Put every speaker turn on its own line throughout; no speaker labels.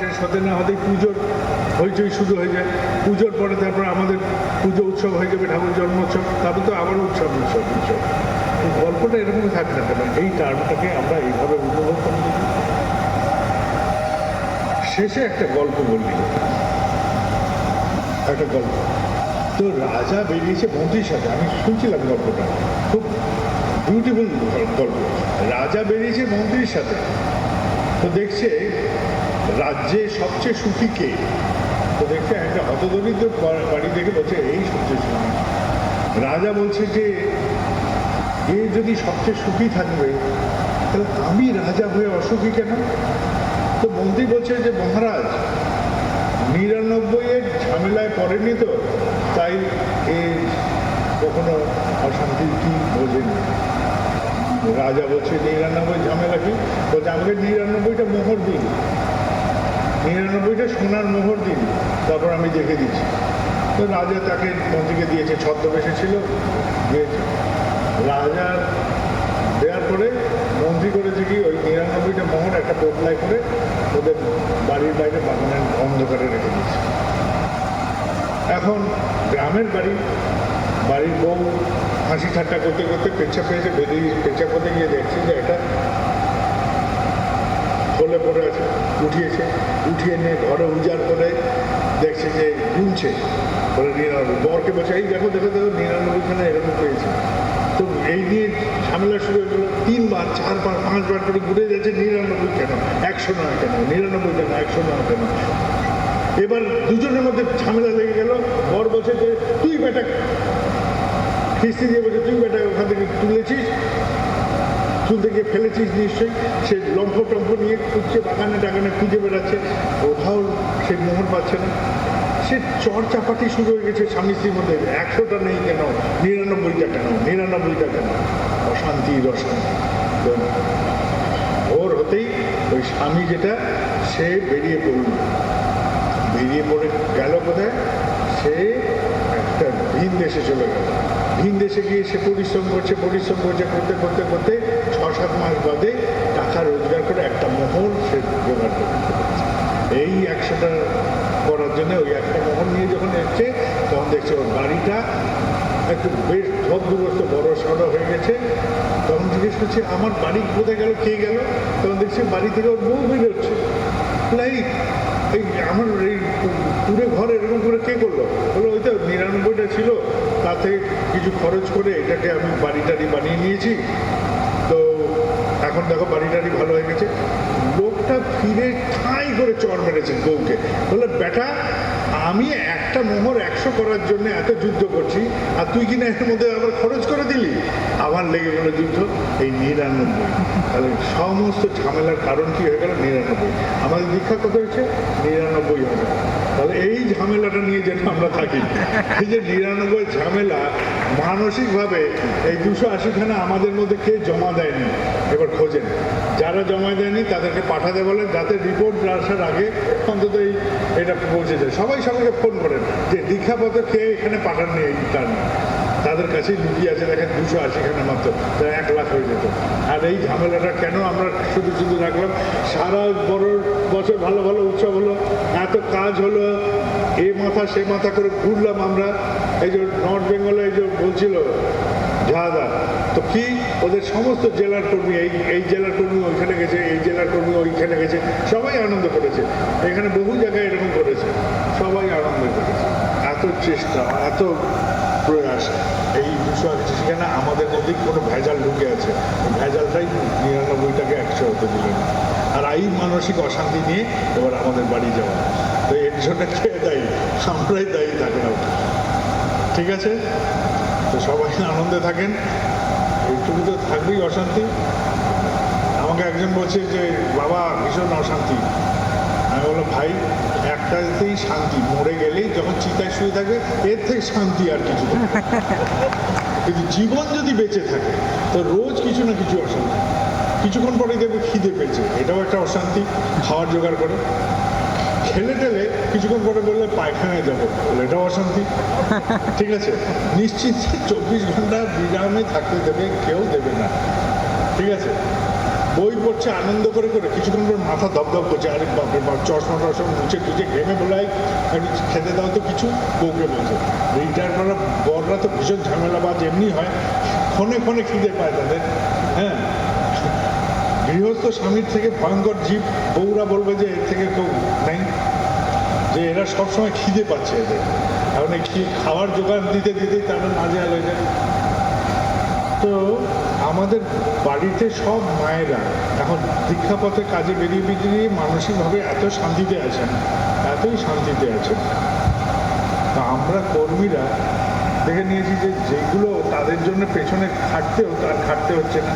শেষ হতে না হতেই পুজোর হইচই শুরু হয়ে যায়। পুজোর পরে তারপর আমাদের পুজো উৎসব হয়ে যাবে, ঠাকুর জন্মোৎসব, তারপর তো আবার উৎসব উৎসব উৎসব। তো গল্পটা এরকমই থাকে না কেন, এই টার্মটাকে আমরা এইভাবে উপভোগ করি। শেষে একটা গল্প বললি, একটা গল্প তো রাজা বেরিয়েছে মন্ত্রীর সাথে, আমি শুনছিলাম গল্পটা, খুব বিউটিফুল গল্প। রাজা বেরিয়েছে মন্ত্রীর সাথে, তো দেখছে রাজ্যে সবচেয়ে সুখী কে, তো দেখছে একটা হতদরিদ্র বাড়ি থেকে বলছে এই সবচেয়ে সুখী। রাজা বলছে যে এ যদি সবচেয়ে সুখী থাকবে তাহলে আমি রাজা হয়ে অসুখী কেন? তো মন্ত্রী বলছে যে মহারাজ 99-এর ঝামেলায় পড়েনি তো, তাই এ কখনো অশান্তি কি বোঝেনি। রাজা বলছে 99 ঝামেলা কি? বলছে আমাকে 99টা মোহর দিন, 99টা সোনার মোহর দিন, তারপর আমি দেখে দিচ্ছি। তো রাজা তাকে মন্ত্রীকে দিয়েছে, ছদ্মবেশে ছিল, দিয়েছে। রাজা দেওয়ার পরে মন্ত্রী করেছে কি ওই 99টা মোহর একটা পোটলায় করে ওদের বাড়ির বাইরে বাগানের অন্ধকারে রেখে দিচ্ছে। এখন গ্রামের বাড়ির বউ হাসি ঠাট্টা করতে করতে পেচ্ছা পেয়েছে, বেরিয়ে পেচ্ছা করতে গিয়ে দেখছে যে একটা খোলে পড়ে আছে, উঠিয়ে নিয়ে ঘরে উজাড় করে দেখছে যে গুনছে, বলে 99। বরকে বলছে এই দেখো 99খানা এরকম পেয়েছে। তো এই নিয়ে ঝামেলা শুরু হয়ে গেল, 3বার 4বার 5বার করে ঘুরে যাচ্ছে 99 কেন, 100 নয় কেন, 99 কেন, 100 নয় কেন। এবার দুজনের মধ্যে ঝামেলা লেগে গেল। বর বলছে যে তুই বেটা, খিস্তি দিয়ে বলছে তুই বেটা ওখান থেকে তুলেছিস, তুলতে গিয়ে ফেলেছিস নিশ্চয়ই। সে লম্ফ টম্ফ নিয়ে খুঁজছে, বাগানে টাগানে খুঁজে বেড়াচ্ছে, কোথাও সে মোহর পাচ্ছে না। সে চর চাপাটি শুরু হয়ে গেছে স্বামী স্ত্রীর মধ্যে, 100টা নেই কেন, 99টা কেন, 99টা কেন, অশান্তি অশান্তি। তো ভোর হতেই ওই স্বামী যেটা সে বেরিয়ে পড়ে গেল কোথায়, সে একটা ভিন দেশে চলে গেল। ভিন দেশে গিয়ে সে পরিশ্রম করছে করতে করতে করতে 6-7 মাস বাদে টাকা রোজগার করে একটা মোহর সে জোগাড় করতে পারছে। এই 100টা করার জন্য ওই একটা মোহর নিয়ে যখন এসছে, তখন দেখছে ওর বাড়িটা একটু বেশ ভদ্রগ্রস্ত বড় সড়ো হয়ে গেছে। তখন জিজ্ঞেস করছে আমার বাড়ি কোথায় গেল, কে গেল? তখন দেখছে বাড়ি থেকে ওর বউ বেরোচ্ছে। এই আমার এই পুরো ঘর এরকম করে কে করলো? বললো ওই তো 99টা ছিল, তা থেকে কিছু খরচ করে এটাকে আমি বাড়ি টাড়ি বানিয়ে নিয়েছি, তো এখন দেখো বাড়ি টাড়ি ভালো হয়ে গেছে। লোকটা ফিরে ঠাঁই করে চড় মেরেছে বউকে, বললো বেটা আমি একটা মোহর 100 করার জন্য এত যুদ্ধ করছি, আর তুই কিনা এর মধ্যে আবার খরচ করে দিলি। আবার লেগে গেল যুদ্ধ, এই 99। তাহলে সমস্ত ঝামেলার কারণ কি হয়ে গেল? 99। আমাদের দীক্ষা কত হয়েছে? 99 হবে। তাহলে এই ঝামেলাটা নিয়ে যেন আমরা থাকি, এই যে 99 ঝামেলা, মানসিকভাবে এই 280খানা আমাদের মধ্যে কে জমা দেয়নি এবার খোঁজেন। যারা জমা দেয়নি তাদেরকে পাঠাতে বলেন, যাতে রিপোর্ট আসার আগে অন্তত এটা পৌঁছে যায়। সবাইকে ফোন করেন যে দীক্ষাপত্র কে এখানে পাঠাননি, এই কারণে তাদের কাছেই লুকিয়ে আছে, দেখেন 280খানা মাত্র, তাই 1 লাখ হয়ে যেত। আর এই ঝামেলাটা কেন আমরা শুধু রাখলাম? সারা বড় বছর ভালো ভালো উৎসব হলো, এত কাজ হলো, এ মাথা সে মাথা করে ঘুরলাম আমরা। এই যে নর্থ বেঙ্গলে এই যে বলছিল ঝাদা, তো কি ওদের সমস্ত জেলার কর্মী, এই জেলার কর্মী ওইখানে গেছে, এই জেলার কর্মী ওইখানে গেছে, সবাই আনন্দ করেছে। এখানে বহু জায়গায় এরকম করেছে, সবাই আনন্দ করেছে। এত চেষ্টা, এত প্রয়াস, এই 280খানা আমাদের মধ্যেই কোনো ভেজাল ঢুকে আছে, ভেজালটাই 99টাকে 100 হতে দিল না। আর এই মানসিক অশান্তি নিয়ে এবার আমাদের বাড়ি যাওয়া, তো এর জন্য কে দায়ী? আমরাই দায়ী থাকলাম। ঠিক আছে, তো সবাই আনন্দে থাকেন, এইটুকু তো থাকবেই অশান্তি। আমাকে একজন বলছে যে বাবা ভীষণ অশান্তি। আমি বললাম ভাই একটাতেই শান্তি, মরে গেলেই যখন চিতায় শুয়ে থাকে এর থেকে শান্তি আর কিছু নেই। কিন্তু জীবন যদি বেঁচে থাকে তো রোজ কিছু না কিছু অশান্তি। কিছুক্ষণ পরে দেখবে খিদে পেয়েছে, এটাও একটা অশান্তি, খাওয়ার জোগাড় করে। খেলে টেলে কিছুক্ষণ পরে বললে পায়খানায় যাবো, বলে এটাও অশান্তি। ঠিক আছে, নিশ্চিত 24 ঘন্টা বিরামে থাকতে দেবে কেউ দেবে না। ঠিক আছে, বই পড়ছে আনন্দ করে করে, কিছুক্ষণ পর মাথা দপদপ করছে, আরে বাপরে বাপ, চশমা টশমা মুছে টুচে ঘেমে বলাই একটু খেতে দাও তো কিছু, বউকে বলছে। রিটায়ার করা বড়রা তো ভীষণ ঝামেলাবাজ এমনি হয়, ক্ষণে ক্ষণে খিদে পায় তাদের। হ্যাঁ, গৃহস্থ স্বামীর থেকে ভয়ঙ্কর জীব বউরা বলবে যে এর থেকে কেউ নেই, যে এরা সবসময় খিদে পাচ্ছে এদের, এখন এই খাওয়ার জোগান দিতে দিতেই তারা নাজেহাল হয়ে যায়। তো আমাদের বাড়িতে সব মায়েরা এখন দীক্ষাপথে কাজে বেরিয়ে বেরিয়ে মানসিকভাবে এত শান্তিতে আছেন, এতই শান্তিতে আছেন। তা আমরা কর্মীরা দেখে নিয়েছি যে যেগুলো তাদের জন্য পেছনে খাটতেও তার খাটতে হচ্ছে না,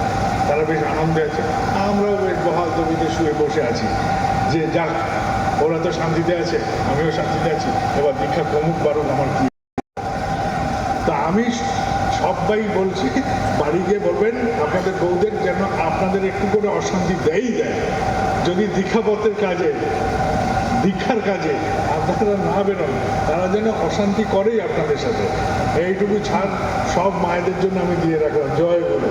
তারা বেশ আনন্দে আছে, আমরাও বেশ বহাল তবিতে শুয়ে বসে আছি যে যাক, ওরা তো শান্তিতে আছে, আমিও শান্তিতে আছি, এবার দীক্ষা কমুক বারুক, আমার কি। তা আমি সবাই বলছি, বাড়ি গিয়ে বলবেন আপনাদের বউদের যেন আপনাদের একটু করে অশান্তি দেয়। যদি দীক্ষাপথের কাজে, দীক্ষার কাজে আপনারা না বেরোন, তারা যেন অশান্তি করেই আপনাদের সাথে। এইটুকু ছাড় সব মায়েদের জন্য আমি দিয়ে রাখলাম। জয় গুরু।